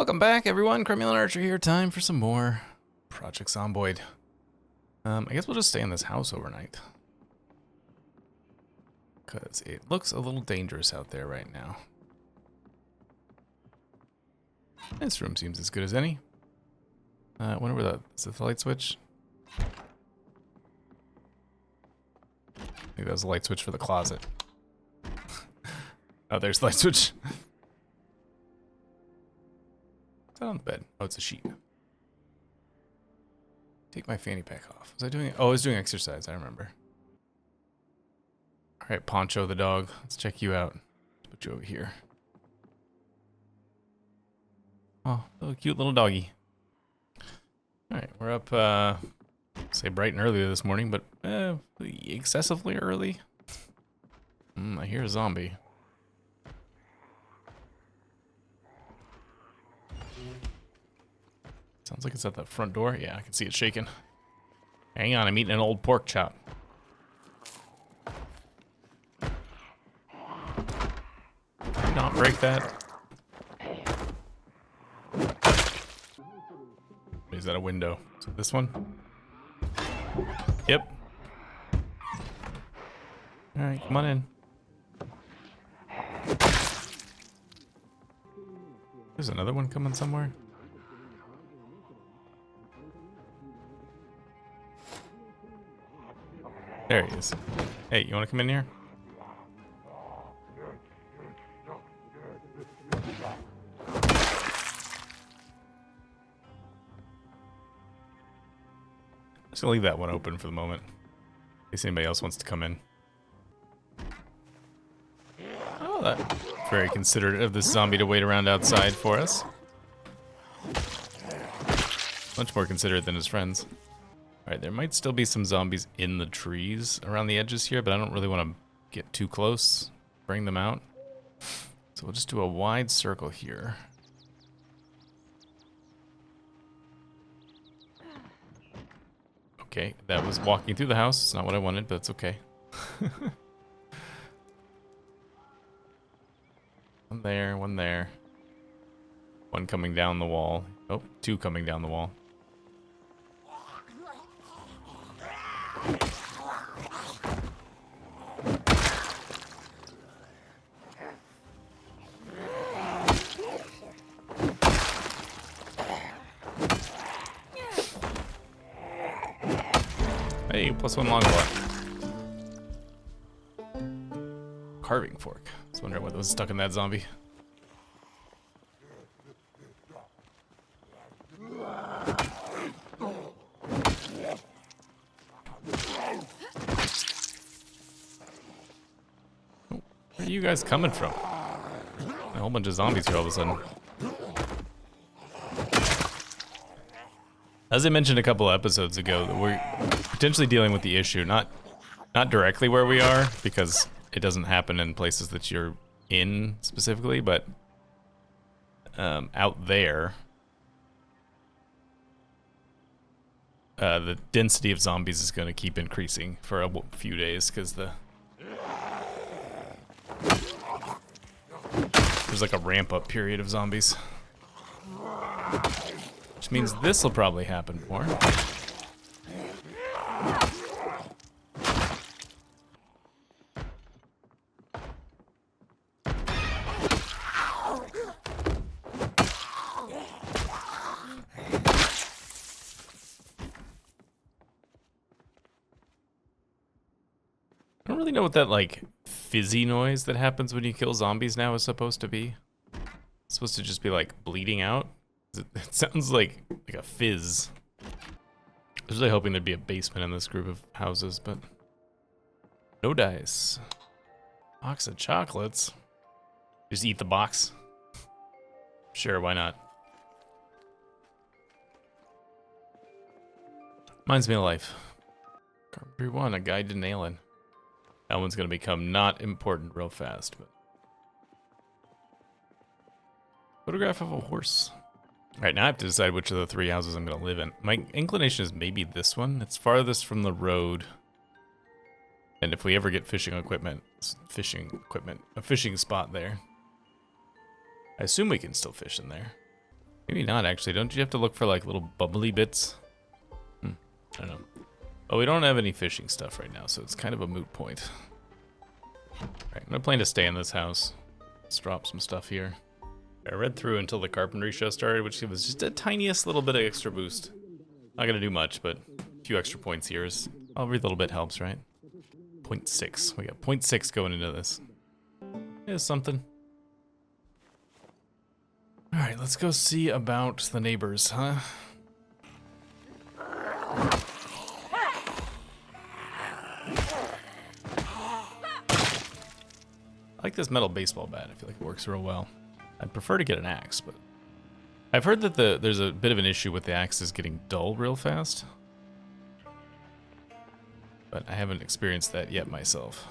Welcome back, everyone. Cromulent Archer here. Time for some more Project Zomboid. I guess we'll just stay in this house overnight, because it looks a little dangerous out there right now. This room seems as good as any. I wonder where is the light switch? Maybe that was the light switch for the closet. Oh, there's the light switch. What's that on the bed? Oh, it's a sheet. Take my fanny pack off. Was I doing it? Oh, I was doing exercise, I remember. Alright, Poncho the dog. Let's check you out. Let's put you over here. Oh, little cute little doggy. Alright, we're up, say bright and early this morning, but excessively early. I hear a zombie. Sounds like it's at the front door. Yeah, I can see it shaking. Hang on, I'm eating an old pork chop. Do not break that. Is that a window? Is it this one? Yep. Alright, come on in. There's another one coming somewhere. There he is. Hey, you want to come in here? Just gonna leave that one open for the moment, in case anybody else wants to come in. Oh, that's very considerate of this zombie to wait around outside for us. Much more considerate than his friends. Alright, there might still be some zombies in the trees around the edges here, but I don't really want to get too close, bring them out. So we'll just do a wide circle here. Okay, that was walking through the house. It's not what I wanted, but it's okay. One there, one there. One coming down the wall. Oh, two coming down the wall. Hey, +1 longbow. Carving fork. I was wondering what was stuck in that zombie. Where are you guys coming from? A whole bunch of zombies here all of a sudden. As I mentioned a couple episodes ago, we're potentially dealing with the issue, not directly where we are, because it doesn't happen in places that you're in specifically, but out there, the density of zombies is going to keep increasing for a few days, because there's like a ramp-up period of zombies. Which means this will probably happen more. I don't really know what that, like, fizzy noise that happens when you kill zombies now is supposed to be. It's supposed to just be, like, bleeding out. It sounds like a fizz. I was really hoping there'd be a basement in this group of houses, but no dice. Box of chocolates. Just eat the box. Sure, why not? Reminds me of life. Carpentry 1, a guide to nailing. That one's gonna become not important real fast, but photograph of a horse. Alright, now I have to decide which of the three houses I'm going to live in. My inclination is maybe this one. It's farthest from the road. And if we ever get fishing equipment, a fishing spot there. I assume we can still fish in there. Maybe not, actually. Don't you have to look for, like, little bubbly bits? I don't know. Oh, we don't have any fishing stuff right now, so it's kind of a moot point. Alright, I'm gonna plan to stay in this house. Let's drop some stuff here. I read through until the carpentry show started, which was just a tiniest little bit of extra boost. Not gonna do much, but a few extra points here is... every little bit helps, right? 0.6. We got 0.6 going into this. Is something. Alright, let's go see about the neighbors, huh? I like this metal baseball bat. I feel like it works real well. I'd prefer to get an axe, but... I've heard that there's a bit of an issue with the axes getting dull real fast. But I haven't experienced that yet myself.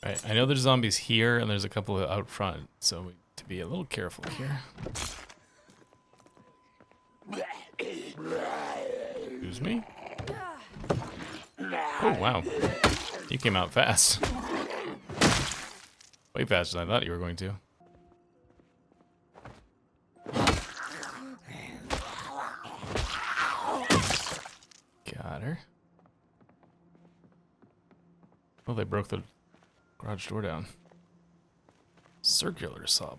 Right, I know there's zombies here, and there's a couple out front, so we need to be a little careful here. Excuse me? Oh, wow. You came out fast. Way faster than I thought you were going to. Got her. Oh, they broke the garage door down. Circular saw.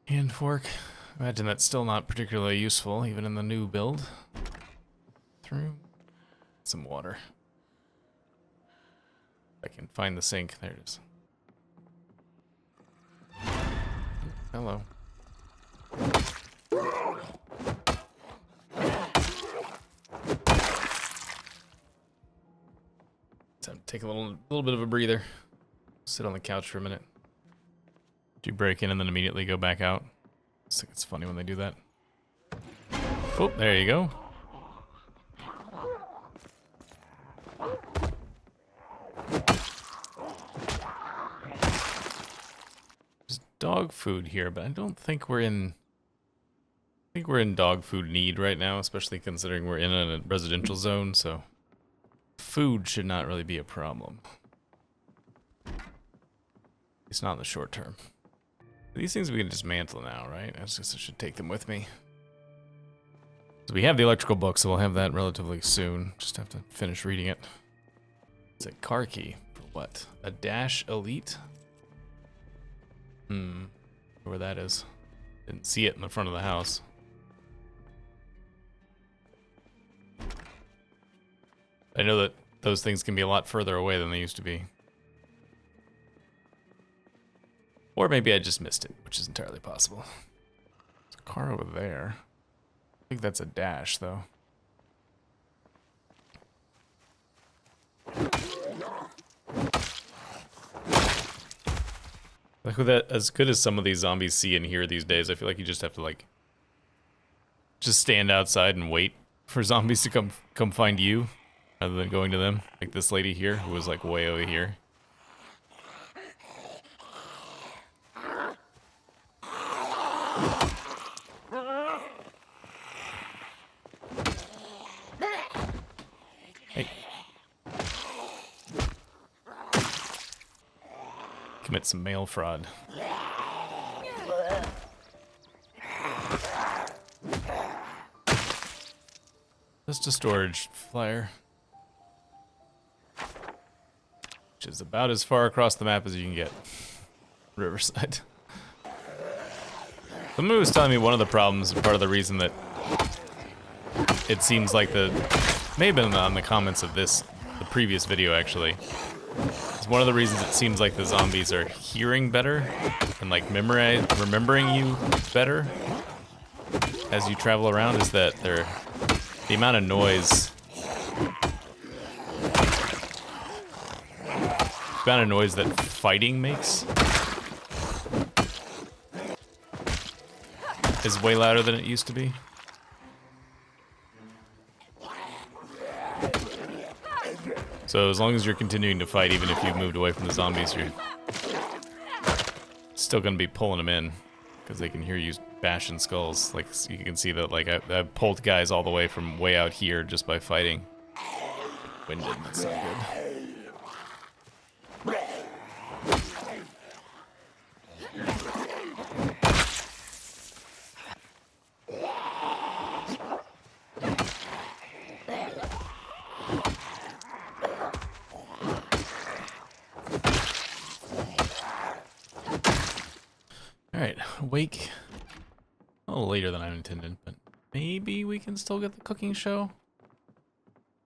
Hand fork. Imagine that's still not particularly useful, even in the new build. Through some water. I can find the sink. There it is. Hello. Time to take a little bit of a breather. Sit on the couch for a minute. Do you break in and then immediately go back out? I think it's funny when they do that. Oh, there you go. There's dog food here, but I don't think we're in... I think we're in dog food need right now, especially considering we're in a residential zone, so... Food should not really be a problem. It's not in the short term. These things we can dismantle now, right? I just should take them with me. So we have the electrical book, so we'll have that relatively soon. Just have to finish reading it. It's a car key. For what? A Dash Elite? Where that is. Didn't see it in the front of the house. I know that those things can be a lot further away than they used to be. Or maybe I just missed it, which is entirely possible. There's a car over there. I think that's a Dash, though. Like with that, as good as some of these zombies see and hear these days, I feel like you just have to like just stand outside and wait for zombies to come find you, rather than going to them. Like this lady here, who was like way over here. Hey. Commit some mail fraud. Just a storage flyer. Which is about as far across the map as you can get. Riverside. Someone was telling me one of the problems, and part of the reason that it seems like the May have been on the comments of the previous video actually. It's one of the reasons it seems like the zombies are hearing better and like remembering you better as you travel around is that the amount of noise that fighting makes is way louder than it used to be. So as long as you're continuing to fight, even if you've moved away from the zombies, you're still gonna be pulling them in because they can hear you bashing skulls. Like you can see that, like I've pulled guys all the way from way out here just by fighting. Wind didn't sound good. Alright, wake. A little later than I intended, but maybe we can still get the cooking show?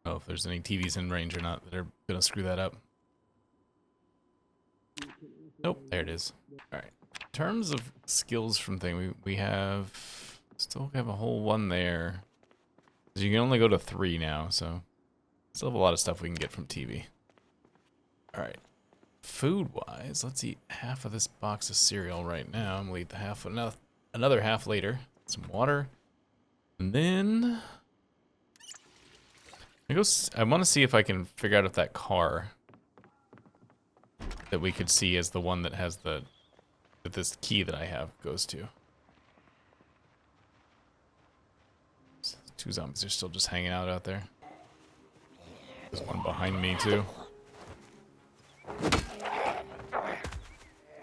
Oh, if there's any TVs in range or not that are gonna screw that up. Nope, there it is. Alright. In terms of skills from thing, we still have a whole one there. You can only go to 3 now, so still have a lot of stuff we can get from TV. Alright. Food-wise, let's eat half of this box of cereal right now. I'm gonna eat the half, another half later. Some water. And then I want to see if I can figure out if that car that we could see is the one that has that this key that I have goes to. 2 zombies are still just hanging out there. There's one behind me too.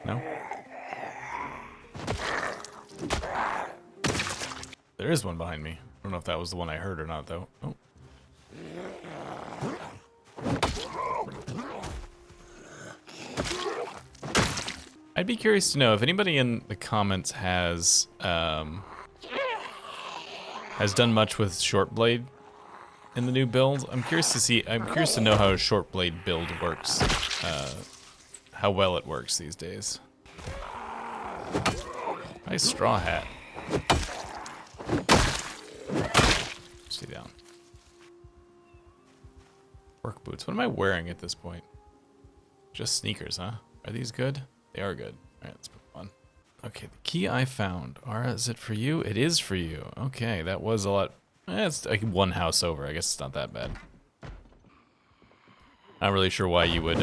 No? There is one behind me. I don't know if that was the one I heard or not though. Oh. I'd be curious to know if anybody in the comments has done much with short blade in the new build. I'm curious to know how a short blade build works. How well it works these days. Nice straw hat. Stay down. Work boots. What am I wearing at this point? Just sneakers, huh? Are these good? They are good. Alright, let's put them on. Okay, the key I found. Ara, is it for you? It is for you. Okay, that was a lot. It's like one house over. I guess it's not that bad. Not really sure why you would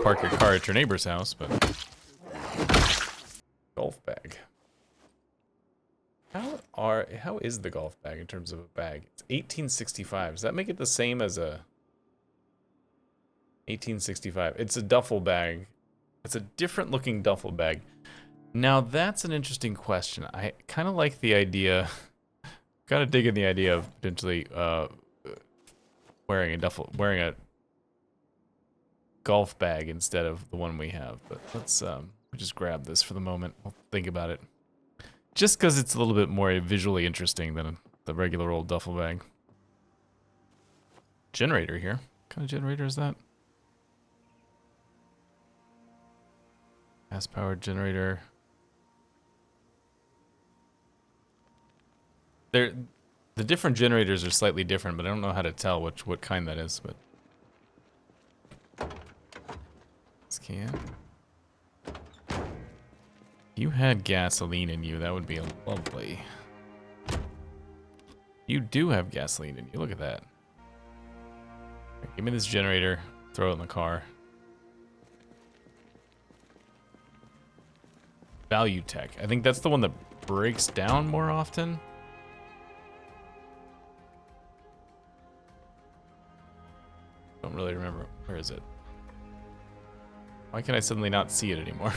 park your car at your neighbor's house, but golf bag. How is the golf bag in terms of a bag? It's 1865. Does that make it the same as a 1865? It's a duffel bag. It's a different looking duffel bag. Now that's an interesting question. I kind of like the idea, kind of digging the idea of potentially wearing a golf bag instead of the one we have. But let's just grab this for the moment. I'll think about it. Just because it's a little bit more visually interesting than the regular old duffel bag. Generator here. What kind of generator is that? Gas-powered generator. The different generators are slightly different, but I don't know how to tell what kind that is. But this can. If you had gasoline in you, that would be lovely. You do have gasoline in you. Look at that. Give me this generator. Throw it in the car. Value tech. I think that's the one that breaks down more often. Don't really remember. Where is it? Why can I suddenly not see it anymore?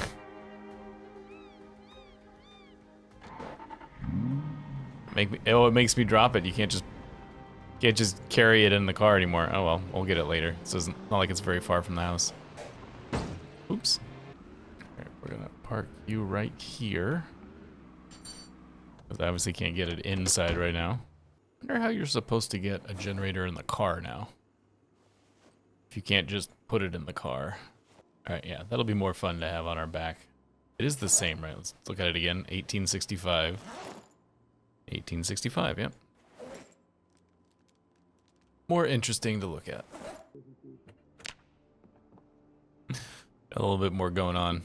It makes me drop it. You can't just carry it in the car anymore. Oh well, we'll get it later. So it's not like it's very far from the house. Oops. Alright, we're gonna park you right here. Because I obviously can't get it inside right now. I wonder how you're supposed to get a generator in the car now. If you can't just put it in the car. Alright, yeah, that'll be more fun to have on our back. It is the same, right? Let's look at it again. 1865. 1865, yep. More interesting to look at. A little bit more going on.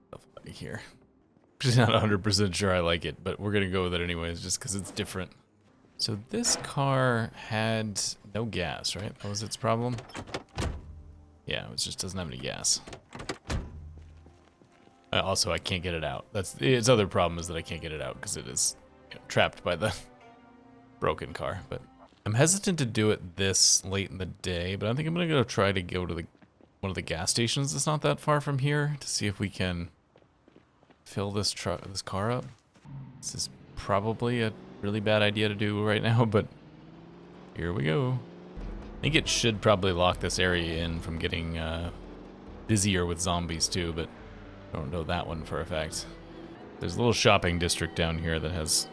Stuff like here. Just not 100% sure I like it, but we're gonna go with it anyways, just because it's different. So this car had no gas, right? That was its problem? Yeah, it just doesn't have any gas. Also, I can't get it out. That's its other problem, is that I can't get it out because it is, you know, trapped by the broken car. But I'm hesitant to do it this late in the day, but I think I'm gonna go try to go to one of the gas stations that's not that far from here to see if we can fill this car up. This is probably a really bad idea to do right now, but here we go. I think it should probably lock this area in from getting busier with zombies too, but I don't know that one for a fact. There's a little shopping district down here that has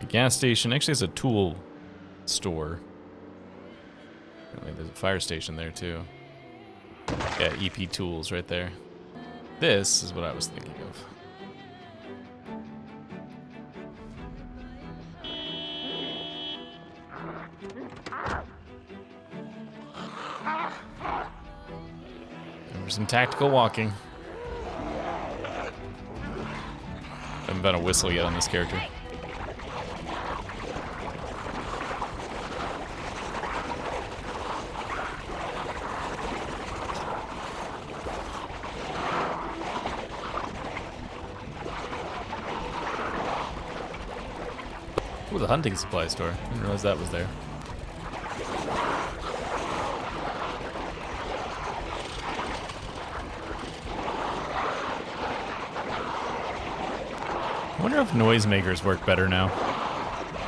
a gas station. Actually, has a tool store. Apparently there's a fire station there too. Yeah, EP Tools right there. This is what I was thinking of. There's some tactical walking. Haven't been a whistle yet on this character. Ooh, the hunting supply store. Didn't realize that was there. I wonder if noisemakers work better now.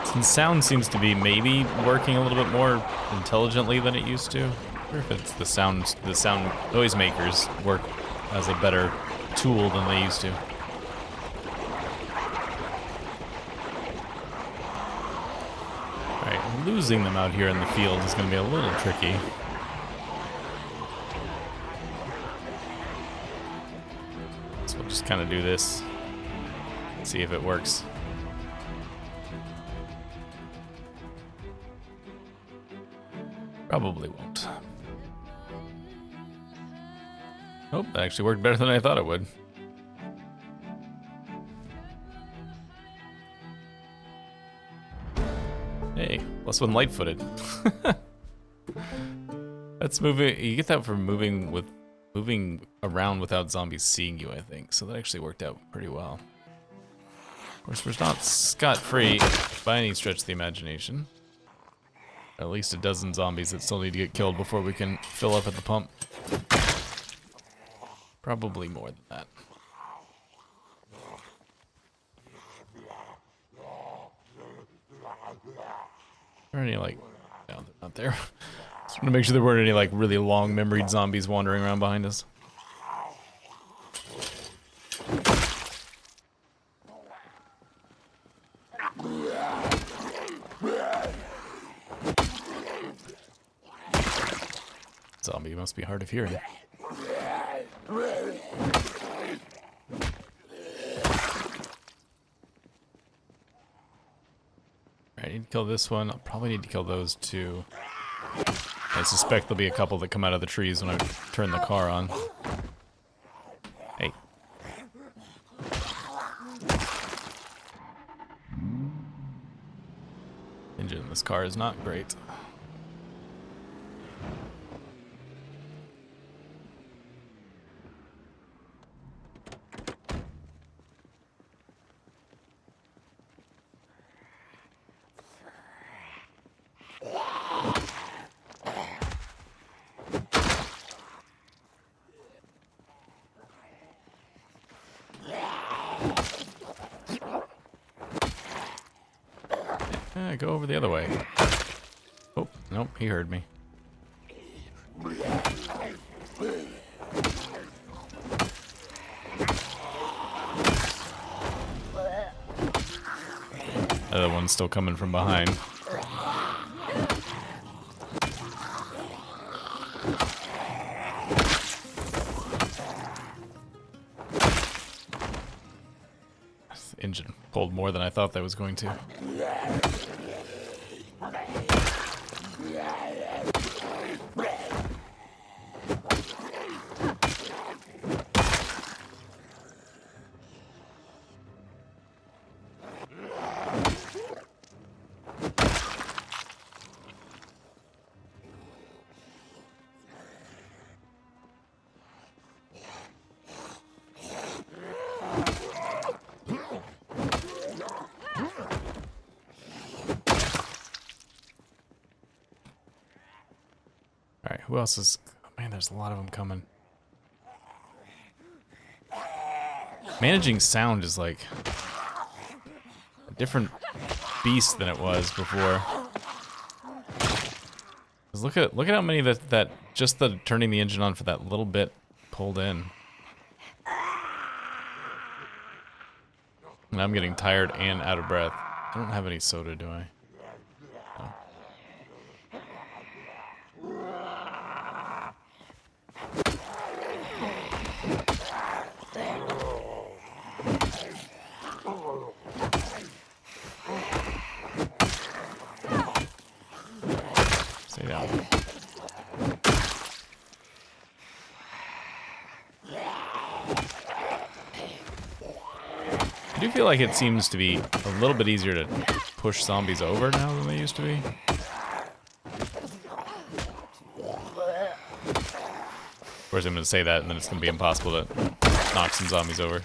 Since sound seems to be maybe working a little bit more intelligently than it used to. I wonder if it's the sound noisemakers work as a better tool than they used to. Alright, losing them out here in the field is going to be a little tricky. So we'll just kind of do this. See if it works. Probably won't. Oh, that actually worked better than I thought it would. Hey, +1 light-footed. That's moving. You get that from moving around without zombies seeing you, I think. So that actually worked out pretty well. Of course, we're not scot-free by any stretch of the imagination. At least a dozen zombies that still need to get killed before we can fill up at the pump. Probably more than that. Are there any, like... No, they're not there. Just want to make sure there weren't any, like, really long-memoried zombies wandering around behind us. Zombie must be hard of hearing. Alright, I need to kill this one. I'll probably need to kill those two. I suspect there'll be a couple that come out of the trees when I turn the car on. Hey. Engine in this car is not great. Go over the other way. Oh, nope, he heard me. Other one's still coming from behind. This engine pulled more than I thought that was going to. Alright, who else is... Man, there's a lot of them coming. Managing sound is like a different beast than it was before. 'Cause look at how many that just the turning the engine on for that little bit pulled in. And I'm getting tired and out of breath. I don't have any soda, do I? No. Stay down. I do feel like it seems to be a little bit easier to push zombies over now than they used to be. Of course, I'm going to say that, and then it's going to be impossible to knock some zombies over.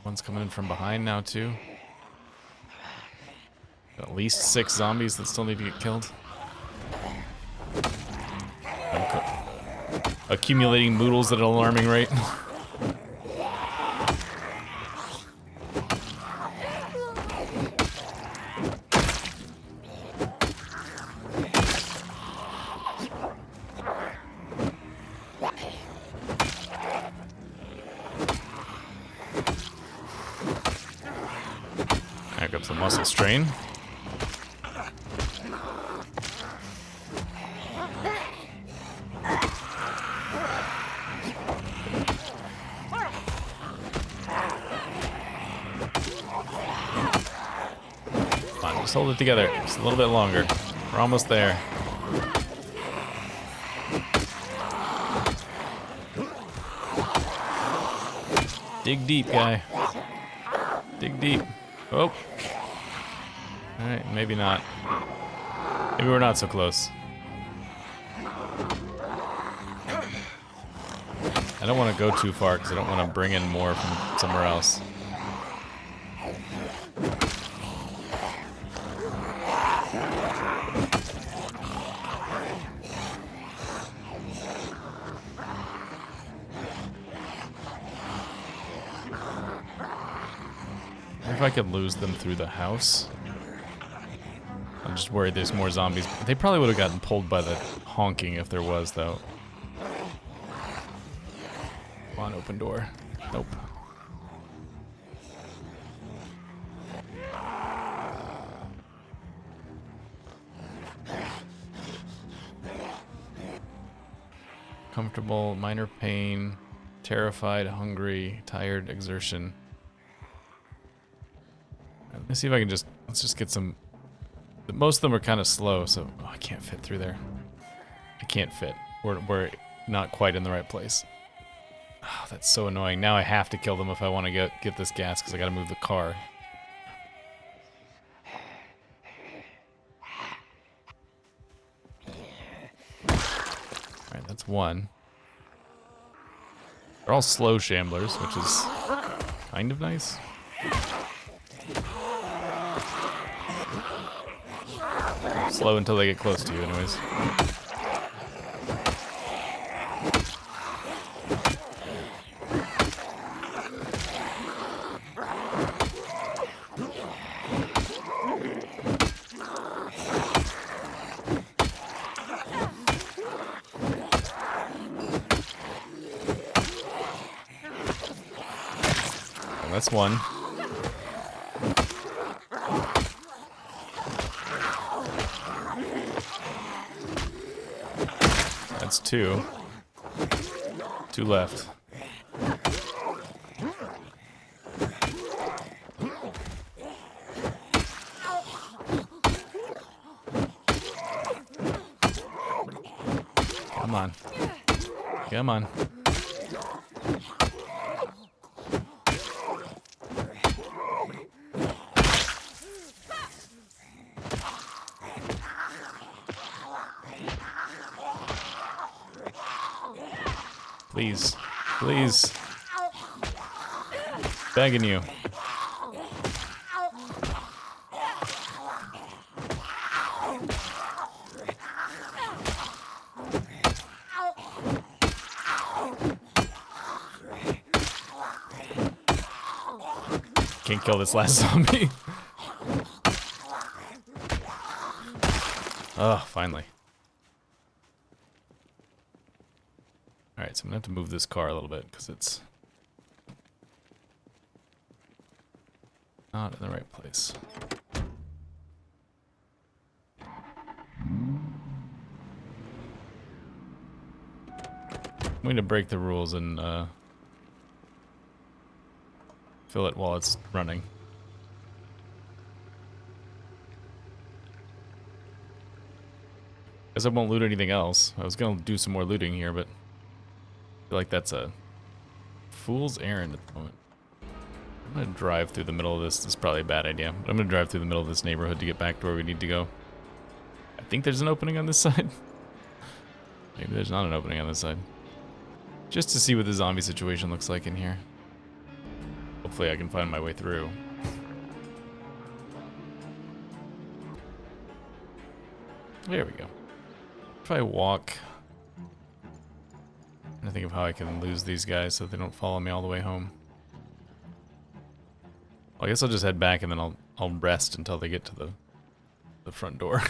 One's coming in from behind now, too. At least 6 zombies that still need to get killed. Accumulating moodles at an alarming rate. Back up some muscle strain. Come on, just hold it together just a little bit longer. We're almost there. Dig deep, guy. Dig deep. Oh. Alright, maybe not. Maybe we're not so close. I don't want to go too far because I don't want to bring in more from somewhere else. If I could lose them through the house. I'm just worried there's more zombies. They probably would have gotten pulled by the honking if there was, though. Come on, open door. Nope. Comfortable, minor pain, terrified, hungry, tired, exertion. Let's see if I can just, let's just get some, most of them are kind of slow, so, oh, I can't fit through there. I can't fit. We're not quite in the right place. Oh, that's so annoying. Now I have to kill them if I want to get this gas, because I got to move the car. Alright, that's one. They're all slow shamblers, which is kind of nice. Slow until they get close to you, anyways. That's one. That's two. Two left. Come on. Come on. Please. Please. Begging you. Can't kill this last zombie. Oh, finally. Alright, so I'm gonna have to move this car a little bit because it's not in the right place. I'm going to break the rules and fill it while it's running. Guess I won't loot anything else. I was gonna do some more looting here, but I feel like that's a fool's errand at the moment. I'm gonna drive through the middle of this. This is probably a bad idea, but I'm gonna drive through the middle of this neighborhood to get back to where we need to go. I think there's an opening on this side. Maybe there's not an opening on this side. Just to see what the zombie situation looks like in here. Hopefully I can find my way through. There we go. If I walk... I'm trying to think of how I can lose these guys so they don't follow me all the way home. Well, I guess I'll just head back and then I'll rest until they get to the front door.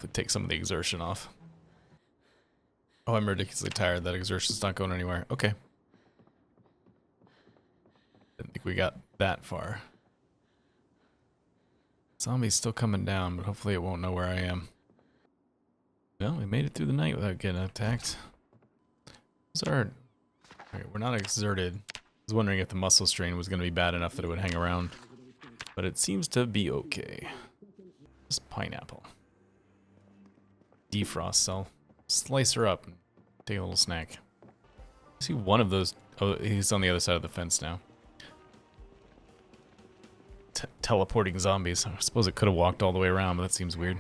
To take some of the exertion off. Oh, I'm ridiculously tired. That exertion's not going anywhere. Okay. Didn't think we got that far. Zombie's still coming down, but hopefully it won't know where I am. Well, we made it through the night without getting attacked. Alright, we're not exerted. I was wondering if the muscle strain was going to be bad enough that it would hang around. But it seems to be okay. Just pineapple. Defrost cell. Slice her up and take a little snack. I see one of those. Oh, he's on the other side of the fence now. Teleporting zombies. I suppose it could have walked all the way around, but that seems weird.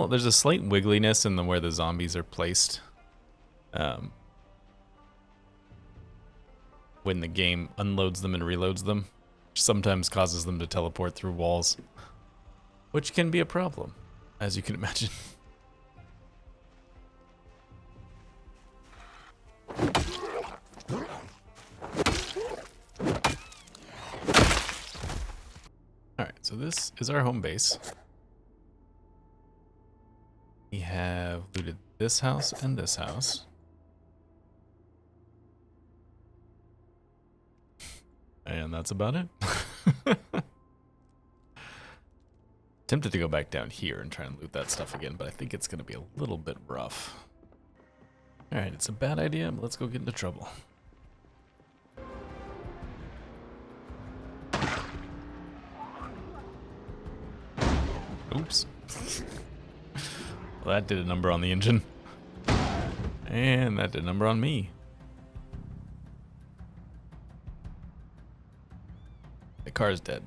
There's a slight wiggliness in where the zombies are placed. When the game unloads them and reloads them, which sometimes causes them to teleport through walls, which can be a problem, as you can imagine. Alright, so this is our home base. We have looted this house and this house. And that's about it. Tempted to go back down here and try and loot that stuff again, but I think it's going to be a little bit rough. Alright, it's a bad idea, but let's go get into trouble. Oops. Well, that did a number on the engine. And that did a number on me. The car's dead.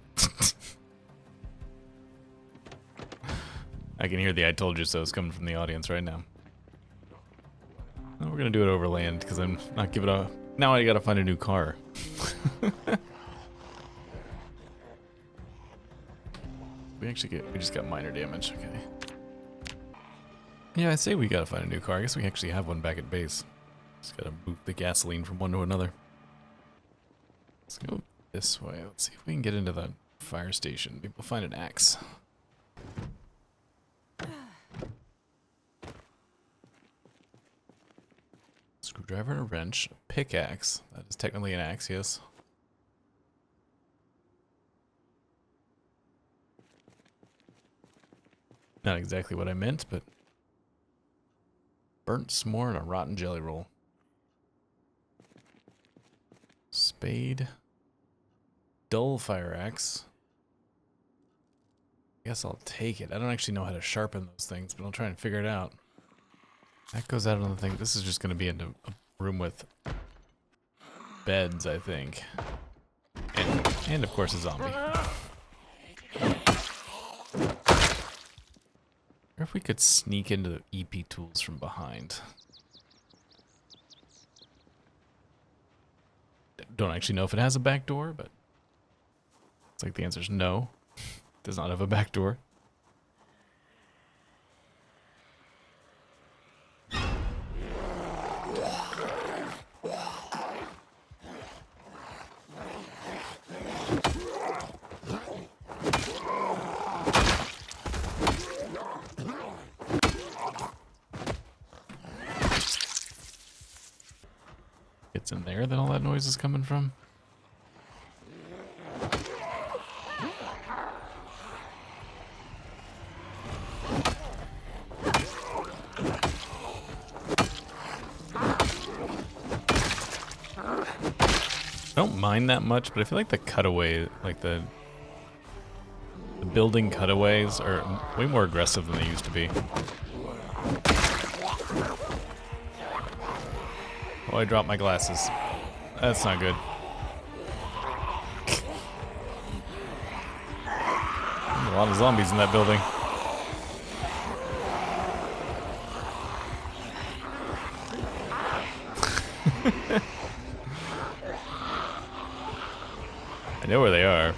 I can hear the "I told you so" coming from the audience right now. Well, we're gonna do it over land because I'm not giving a. Now I gotta find a new car. We just got minor damage. Okay. Yeah, I say we gotta find a new car. I guess we actually have one back at base. Just gotta move the gasoline from one to another. Let's go this way. Let's see if we can get into the fire station. Maybe we'll find an axe. Screwdriver and a wrench. Pickaxe. That is technically an axe, yes. Not exactly what I meant, but... Burnt s'more and a rotten jelly roll. Spade. Dull fire axe. I guess I'll take it. I don't actually know how to sharpen those things, but I'll try and figure it out. That goes out on the thing. This is just going to be in a room with beds, I think. And of course a zombie. Or if we could sneak into the EP tools from behind. Don't actually know if it has a back door, but it's like the answer is no. It does not have a back door. It's in there that all that noise is coming from. I don't mind that much, but I feel like the cutaway, like the building cutaways are way more aggressive than they used to be. Oh, I dropped my glasses. That's not good. There's a lot of zombies in that building. I know where they are,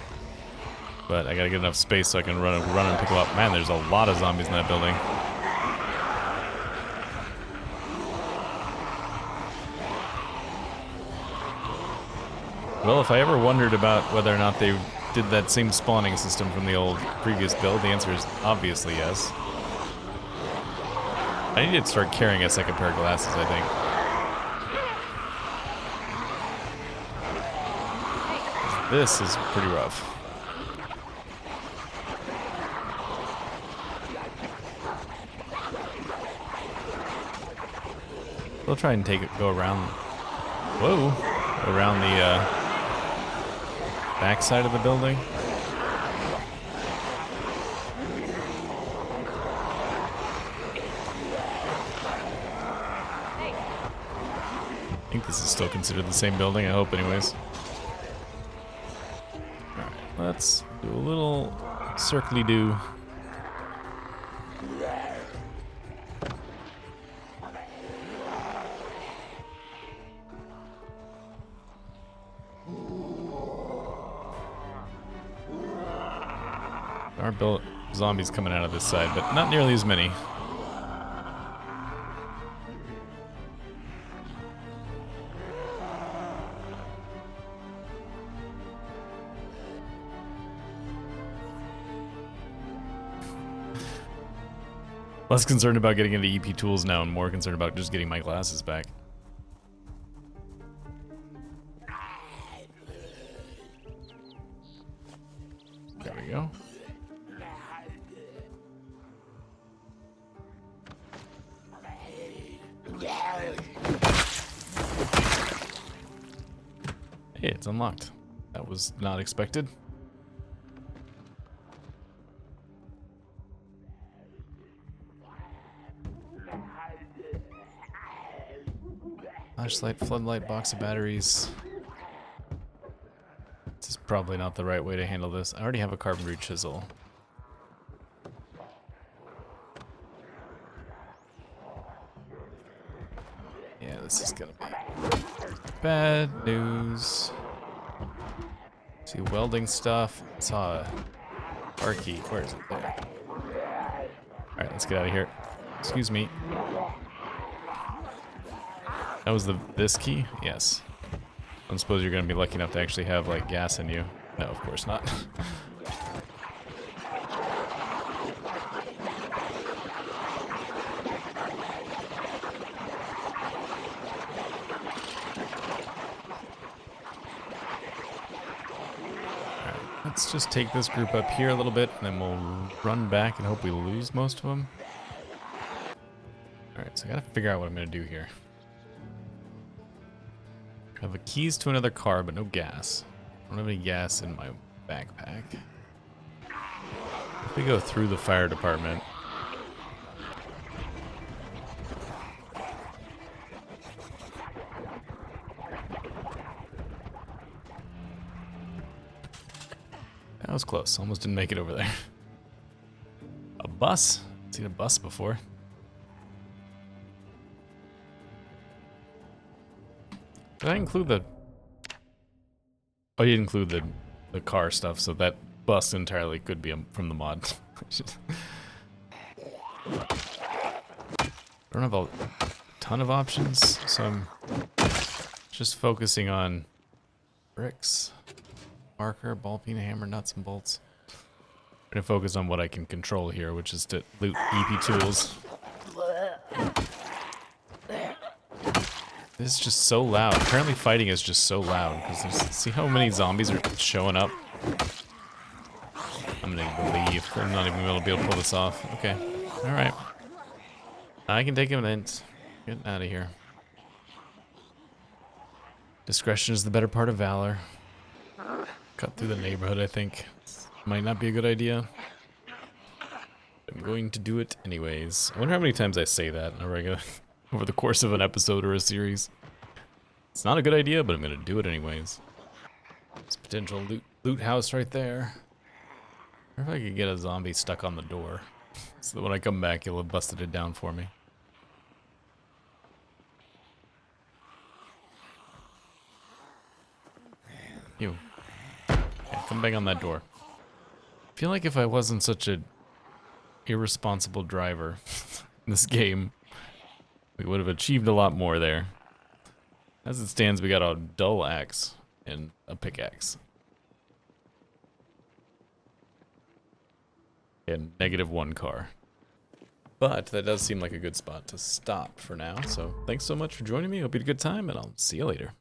but I gotta get enough space so I can run and pick them up. Man, there's a lot of zombies in that building. Well, if I ever wondered about whether or not they did that same spawning system from the old previous build, the answer is obviously yes. I need to start carrying a second pair of glasses, I think. This is pretty rough. We'll try and go around. Whoa! Around the back side of the building. I think this is still considered the same building, I hope anyways. Alright, let's do a little circly-do. There are zombies coming out of this side, but not nearly as many. Less concerned about getting into EP tools now and more concerned about just getting my glasses back. There we go. Hey, it's unlocked. That was not expected. Flashlight, floodlight, box of batteries. This is probably not the right way to handle this. I already have a carpentry chisel. Yeah, this is gonna be bad news. See welding stuff. Saw a car key. Where is it? There. Alright, let's get out of here. Excuse me. That was this key? Yes. I don't suppose you're gonna be lucky enough to actually have like gas in you. No, of course not. Let's just take this group up here a little bit, and then we'll run back and hope we lose most of them. Alright, so I gotta figure out what I'm gonna do here. I have the keys to another car, but no gas. I don't have any gas in my backpack. If we go through the fire department. That was close. Almost didn't make it over there. A bus? I've seen a bus before. Did I include the... Oh, you didn't include the car stuff, so that bus entirely could be from the mod. I don't have a ton of options, so I'm just focusing on bricks, marker, ball peen, hammer, nuts, and bolts. I'm gonna focus on what I can control here, which is to loot EP tools. This is just so loud. Apparently fighting is just so loud. See how many zombies are showing up? I'm gonna leave. I'm not even gonna be able to pull this off. Okay. Alright. I can take him then. Get out of here. Discretion is the better part of valor. Cut through the neighborhood, I think. Might not be a good idea. I'm going to do it anyways. I wonder how many times I say that in a regular... over the course of an episode or a series. It's not a good idea, but I'm gonna do it anyways. There's potential loot house right there. I wonder if I could get a zombie stuck on the door, so that when I come back, he'll have busted it down for me. You. Yeah, come bang on that door. I feel like if I wasn't such a irresponsible driver in this game, we would have achieved a lot more there. As it stands, we got a dull axe and a pickaxe. And -1 car. But that does seem like a good spot to stop for now. So thanks so much for joining me. Hope you had a good time, and I'll see you later.